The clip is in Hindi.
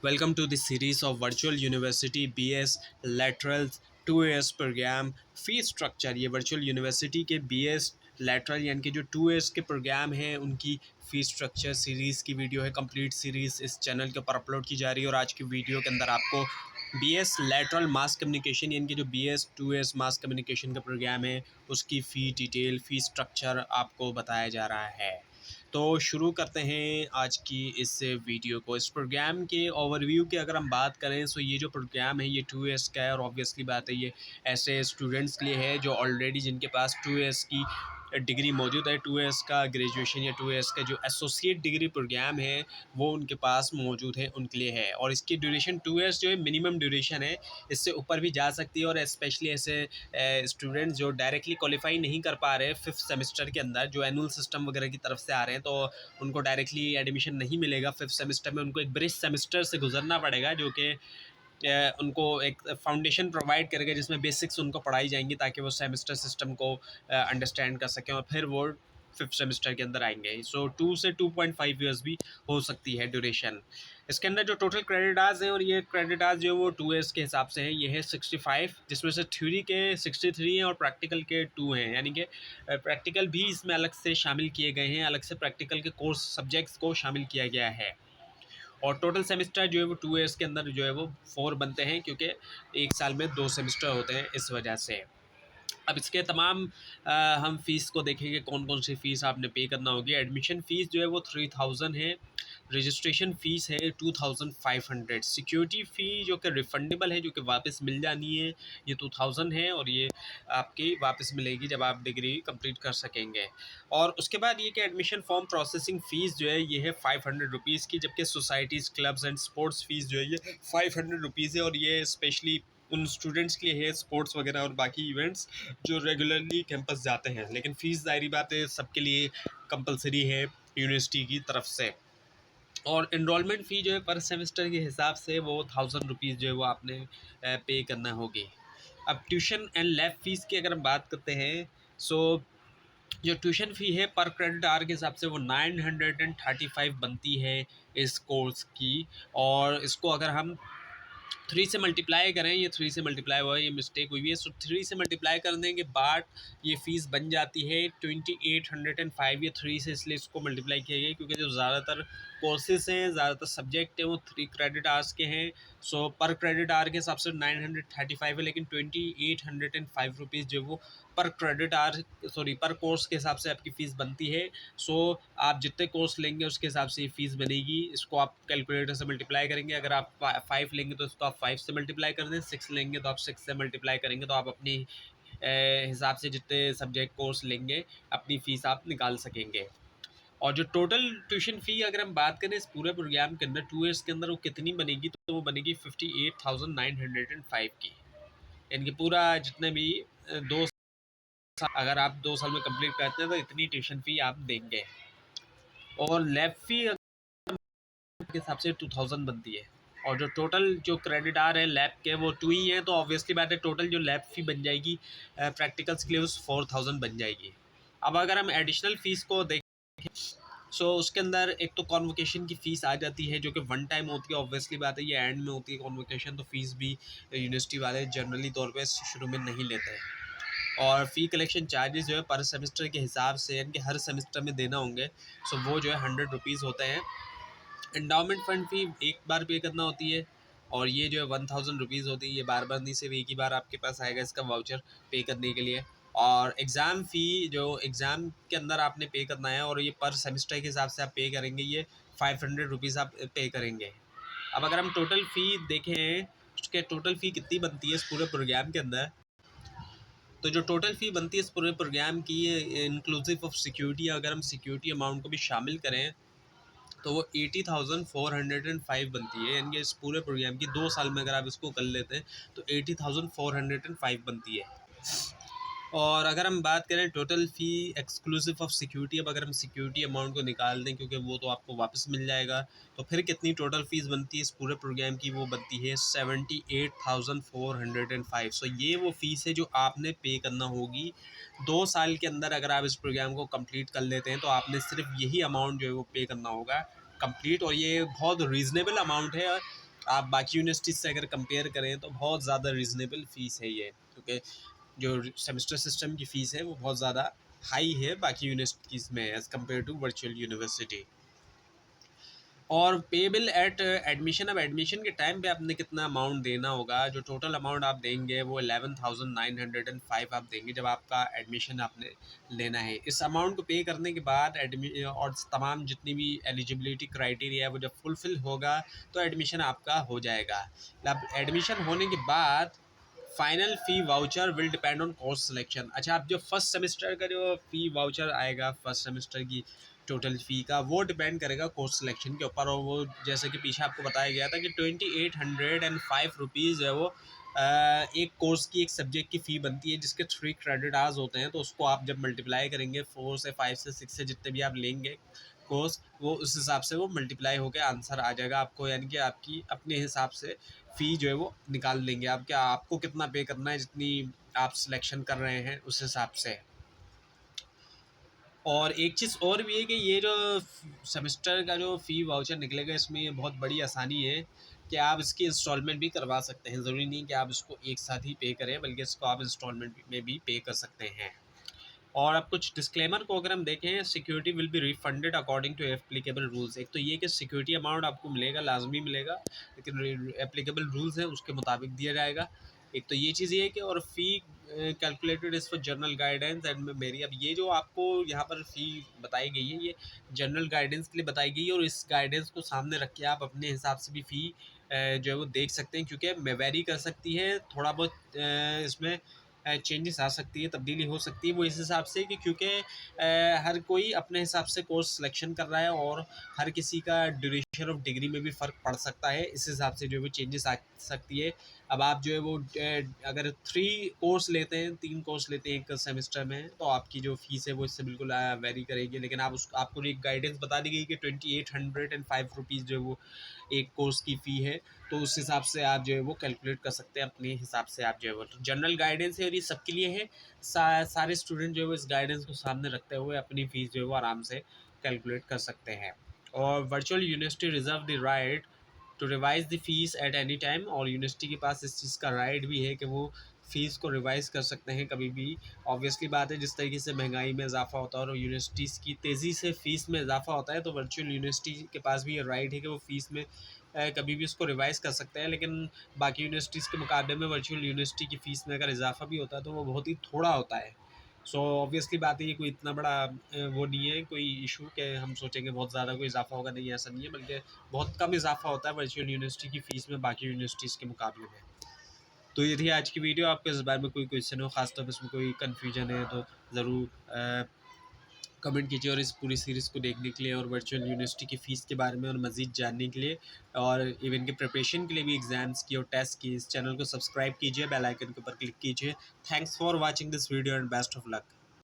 Welcome to the series of Virtual University BS Laterals 2 years program fee structure. ये वर्चुअल यूनिवर्सिटी के BS लैटरल यानी कि जो 2 years के प्रोग्राम हैं उनकी फ़ी स्ट्रक्चर सीरीज़ की वीडियो है। कंप्लीट सीरीज़ इस चैनल के ऊपर अपलोड की जा रही है और आज की वीडियो के अंदर आपको BS लैटरल मास कम्युनिकेशन यानी कि जो BS 2 years मास कम्युनिकेशन का प्रोग्राम है उसकी फ़ी डिटेल फ़ी स्ट्रक्चर आपको बताया जा रहा है। तो शुरू करते हैं आज की इस वीडियो को। इस प्रोग्राम के ओवरव्यू की अगर हम बात करें तो ये जो प्रोग्राम है ये 2 years का है और ऑब्वियसली बात है ये ऐसे स्टूडेंट्स के लिए है जो ऑलरेडी जिनके पास 2 years की डिग्री मौजूद है। 2 years का ग्रेजुएशन या 2 years का जो एसोसिएट डिग्री प्रोग्राम है वो उनके पास मौजूद है, उनके लिए है। और इसकी ड्यूरेशन 2 years जो है मिनिमम ड्यूरेशन है, इससे ऊपर भी जा सकती है। और स्पेशली ऐसे स्टूडेंट्स जो डायरेक्टली क्वालिफाई नहीं कर पा रहे 5th सेमेस्टर के अंदर, जो एनुअल सिस्टम वगैरह की तरफ से आ रहे हैं, तो उनको डायरेक्टली एडमिशन नहीं मिलेगा 5th सेमेस्टर में। उनको एक ब्रिज सेमेस्टर से गुजरना पड़ेगा जो कि उनको एक फाउंडेशन प्रोवाइड करेगा जिसमें बेसिक्स उनको पढ़ाई जाएंगी ताकि वो सेमेस्टर सिस्टम को अंडरस्टैंड कर सकें और फिर वो 5th सेमेस्टर के अंदर आएंगे। सो 2 से 2.5 ईयर्स भी हो सकती है ड्यूरेशन। इसके अंदर जो टोटल क्रेडिट आवर्स हैं और ये क्रेडिट आवर्स जो है वो 2 ईयर्स के हिसाब से हैं। ये है 65, जिसमें से थ्योरी के 63 हैं और प्रैक्टिकल के 2 हैं, यानी कि प्रैक्टिकल भी इसमें अलग से शामिल किए गए हैं। अलग से प्रैक्टिकल के कोर्स सब्जेक्ट्स को शामिल किया गया है। और टोटल सेमेस्टर जो है वो 2 ईयर्स के अंदर जो है वो 4 बनते हैं, क्योंकि एक साल में 2 सेमेस्टर होते हैं इस वजह से। अब इसके तमाम हम फ़ीस को देखेंगे कौन कौन सी फ़ीस आपने पे करना होगी। एडमिशन फ़ीस जो है वो 3000 है। रजिस्ट्रेशन फ़ीस है 2500। सिक्योरिटी फ़ी जो कि रिफंडेबल है, जो कि वापस मिल जानी है, ये 2000 है और ये आपकी वापस मिलेगी जब आप डिग्री कंप्लीट कर सकेंगे। और उसके बाद ये कि एडमिशन फॉर्म प्रोसेसिंग फ़ीस जो है ये है 500 रुपीज़ की, जबकि societies clubs and sports fees जो है ये 500 रुपीज़ है। और ये स्पेशली उन स्टूडेंट्स के लिए है स्पोर्ट्स वगैरह और बाकी इवेंट्स जो रेगुलरली कैंपस जाते हैं, लेकिन फ़ीस ज़ाहिर बात है सबके लिए कंपलसरी है यूनिवर्सिटी की तरफ से। और इनरोलमेंट फ़ी जो है पर सेमेस्टर के हिसाब से वो 1000 रुपीज़ जो है वो आपने पे करना होगी। अब ट्यूशन एंड लैब फ़ीस की अगर हम बात करते हैं, सो जो ट्यूशन फ़ी है पर क्रेडिट आवर के हिसाब से वो 935 बनती है इस कोर्स की। और इसको अगर हम 3 से मल्टीप्लाई करें, ये 3 से मल्टीप्लाई हुआ है, ये मिस्टेक हुई है। सो 3 से मल्टीप्लाई करने के बाद ये फ़ीस बन जाती है 2805। ये 3 से इसलिए इसको मल्टीप्लाई किया गया क्योंकि जो ज़्यादातर कोर्सेज हैं, ज़्यादातर सब्जेक्ट हैं वो 3 क्रेडिट आवर्स के हैं। सो पर क्रेडिट आवर के हिसाब से 935 है, लेकिन 2805 रुपीज़ जो वो पर क्रेडिट आवर पर कोर्स के हिसाब से आपकी फ़ीस बनती है। सो आप जितने कोर्स लेंगे उसके हिसाब से फ़ीस बनेगी। इसको आप कैलकुलेटर से मल्टीप्लाई करेंगे। अगर आप 5 लेंगे तो इसको आप 5 से मल्टीप्लाई कर दें, 6 लेंगे तो आप 6 से मल्टीप्लाई करेंगे, तो आप अपनी हिसाब से जितने सब्जेक्ट कोर्स लेंगे अपनी फ़ीस आप निकाल सकेंगे। और जो टोटल ट्यूशन फ़ी अगर हम बात करें इस पूरे प्रोग्राम के अंदर 2 ईयर्स के अंदर वो कितनी बनेगी, तो वो बनेगी 58,905 की। यानी कि पूरा जितने भी 2 अगर आप 2 साल में कंप्लीट करते हैं तो इतनी ट्यूशन फ़ी आप देंगे। और लैब फ़ी के हिसाब से 2000 बनती है। और जो टोटल जो क्रेडिट आ रहे हैं लैब के वो 2 ही हैं, तो ऑब्वियसली बात है टोटल जो लैब फ़ी बन जाएगी प्रैक्टिकल्स के लिए उस 4000 बन जाएगी। अब अगर हम एडिशनल फ़ीस को देखें, सो उसके अंदर एक तो कॉन्वोकेशन की फ़ीस आ जाती है जो कि वन टाइम होती है। ऑब्वियसली बात है ये एंड में होती है कॉन्वोकेशन, तो फ़ीस भी यूनिवर्सिटी वाले जनरली तौर पे शुरू में नहीं लेते हैं। और फ़ी कलेक्शन चार्जेस जो है पर सेमेस्टर के हिसाब से यानी कि हर सेमेस्टर में देना होंगे, सो वो जो है 100 रुपीज़ होते हैं। एंडाउमेंट फ़ंड फ़ी एक बार पे करना होती है और ये जो है 1000 रुपीज़ होती है। ये बार बार नहीं, सिर्फ एक ही बार आपके पास आएगा इसका वाउचर पे करने के लिए। और एग्ज़ाम फ़ी जो एग्ज़ाम के अंदर आपने पे करना है और ये पर सेमेस्टर के हिसाब से आप पे करेंगे, ये 500 रुपीज़ आप पे करेंगे। अब अगर हम टोटल फ़ी देखें उसके टोटल फ़ी कितनी बनती है इस पूरे प्रोग्राम के अंदर, तो जो टोटल फ़ी बनती है इस पूरे प्रोग्राम की इंक्लूसिव ऑफ सिक्योरिटी, अगर हम सिक्योरिटी अमाउंट को भी शामिल करें तो वो 80,405 बनती है। यानी कि इस पूरे प्रोग्राम की 2 साल में अगर आप इसको कर लेते हैं तो 80,405 बनती है। और अगर हम बात करें total fee exclusive of security, अब अगर हम सिक्योरिटी अमाउंट को निकाल दें क्योंकि वो तो आपको वापस मिल जाएगा, तो फिर कितनी टोटल फ़ीस बनती है इस पूरे प्रोग्राम की, वो बनती है 78,405। सो ये वो फ़ीस है जो आपने पे करना होगी 2 साल के अंदर। अगर आप इस प्रोग्राम को कंप्लीट कर लेते हैं तो आपने सिर्फ यही अमाउंट जो है वो पे करना होगा कंप्लीट। और ये बहुत रीज़नेबल अमाउंट है आप बाकी यूनिवर्सिटीज़ से अगर कंपेयर करें तो बहुत ज़्यादा रीज़नेबल फ़ीस है ये, क्योंकि जो सेमेस्टर सिस्टम की फ़ीस है वो बहुत ज़्यादा हाई है बाकी यूनिवर्सिटीज़ में as compare to virtual university. और पेबल एट एडमिशन, अब एडमिशन के टाइम पे आपने कितना अमाउंट देना होगा, जो टोटल अमाउंट आप देंगे वो 11,905 आप देंगे जब आपका एडमिशन आपने लेना है। इस अमाउंट को पे करने के बाद और तमाम जितनी भी एलिजिबिलिटी क्राइटेरिया है वो जब फुलफ़िल होगा तो एडमिशन आपका हो जाएगा। अब एडमिशन होने के बाद final fee voucher will depend on course selection. अच्छा, आप जो फर्स्ट सेमेस्टर का जो फ़ी वाउचर आएगा फर्स्ट सेमेस्टर की टोटल फ़ी का, वो डिपेंड करेगा कोर्स सिलेक्शन के ऊपर। और वो जैसे कि पीछे आपको बताया गया था कि 2805 रुपीज़ जो है वो एक कोर्स की, एक सब्जेक्ट की फ़ी बनती है जिसके 3 क्रेडिट आवर्स होते हैं। तो उसको आप जब मल्टीप्लाई करेंगे 4 से 5 से 6 से जितने भी आप लेंगे कोर्स, वो उस हिसाब से वो मल्टीप्लाई होकर आंसर आ जाएगा आपको, यानी कि आपकी अपने हिसाब से फ़ी जो है वो निकाल लेंगे आप, क्या आपको कितना पे करना है, जितनी आप सिलेक्शन कर रहे हैं उस हिसाब से। और एक चीज़ और भी है कि ये जो सेमेस्टर का जो फ़ी वाउचर निकलेगा इसमें ये बहुत बड़ी आसानी है कि आप इसकी इंस्टॉलमेंट भी करवा सकते हैं। ज़रूरी नहीं कि आप इसको एक साथ ही पे करें, बल्कि इसको आप इंस्टॉलमेंट में भी पे कर सकते हैं। और अब कुछ डिस्क्लेमर को अगर हम देखें, security will be refunded according to applicable rules. एक तो ये कि सिक्योरिटी अमाउंट आपको मिलेगा, लाजमी मिलेगा, लेकिन एप्लीकेबल रूल्स हैं उसके मुताबिक दिया जाएगा। एक तो ये चीज़ ये है कि और fee calculated is for general guidance and मेरी, अब ये जो आपको यहाँ पर फ़ी बताई गई है ये जनरल गाइडेंस के लिए बताई गई है, और इस गाइडेंस को सामने रख के आप अपने हिसाब से भी फ़ी जो है वो देख सकते हैं, क्योंकि वेरी कर सकती है थोड़ा बहुत, इसमें चेंजेस आ सकती है, तब्दीली हो सकती है। वो इस हिसाब से कि क्योंकि हर कोई अपने हिसाब से कोर्स सिलेक्शन कर रहा है और हर किसी का ड्यूरेशन ऑफ डिग्री में भी फ़र्क पड़ सकता है, इस हिसाब से जो है वो चेंजेस आ सकती है। अब आप जो है वो अगर 3 कोर्स लेते हैं, 3 कोर्स लेते हैं एक सेमेस्टर में, तो आपकी जो फ़ीस है वो इससे बिल्कुल वेरी करेगी। लेकिन आप उस आपको एक गाइडेंस बता दी गई कि 2805 रुपीज़ जो है वो एक कोर्स की फ़ी है, तो उस हिसाब से आप जो है वो कैलकुलेट कर सकते हैं अपने हिसाब से। आप जो है वो जनरल गाइडेंस है और ये सबके लिए है। सारे स्टूडेंट जो है वो इस गाइडेंस को सामने रखते हुए अपनी फ़ीस जो है वो आराम से कैलकुलेट कर सकते हैं। और virtual university reserve the right to revise the fees at any time, और यूनिवर्सिटी के पास इस चीज़ का राइट भी है कि वो फ़ीस को रिवाइज़ कर सकते हैं कभी भी। ऑब्वियसली बात है, जिस तरीके से महंगाई में इजाफा होता है और यूनिवर्सिटीज़ की तेज़ी से फ़ीस में इजाफा होता है, तो वर्चुअल यूनिवर्सिटी के पास भी ये राइट है कि वो फ़ीस में कभी भी उसको रिवाइज़ कर सकते हैं। लेकिन बाकी यूनिवर्सिटीज़ के मुकाबले में वर्चुअल यूनिवर्सिटी की फ़ीस में अगर इजाफा भी होता है तो वो बहुत ही थोड़ा होता है। सो ऑब्वियसली बात है, ये कोई इतना बड़ा वो नहीं है कोई इशू कि हम सोचेंगे बहुत ज़्यादा कोई इजाफा होगा, नहीं ऐसा नहीं है, बल्कि बहुत कम इजाफा होता है वर्चुअल यूनिवर्सिटी की फ़ीस में बाकी यूनिवर्सिटीज़ के मुकाबले में। तो ये थी आज की वीडियो। आपको इस बारे में कोई क्वेश्चन हो, खासतौर पर इसमें कोई कन्फ्यूजन है, तो ज़रूर कमेंट कीजिए। और इस पूरी सीरीज़ को देखने के लिए और वर्चुअल यूनिवर्सिटी की फ़ीस के बारे में और मज़ीद जानने के लिए और इवन के प्रिपरेशन के लिए भी, एग्ज़ाम्स की और टेस्ट की, इस चैनल को सब्सक्राइब कीजिए, बेल आइकन के ऊपर क्लिक कीजिए। Thanks for watching this video and best of luck.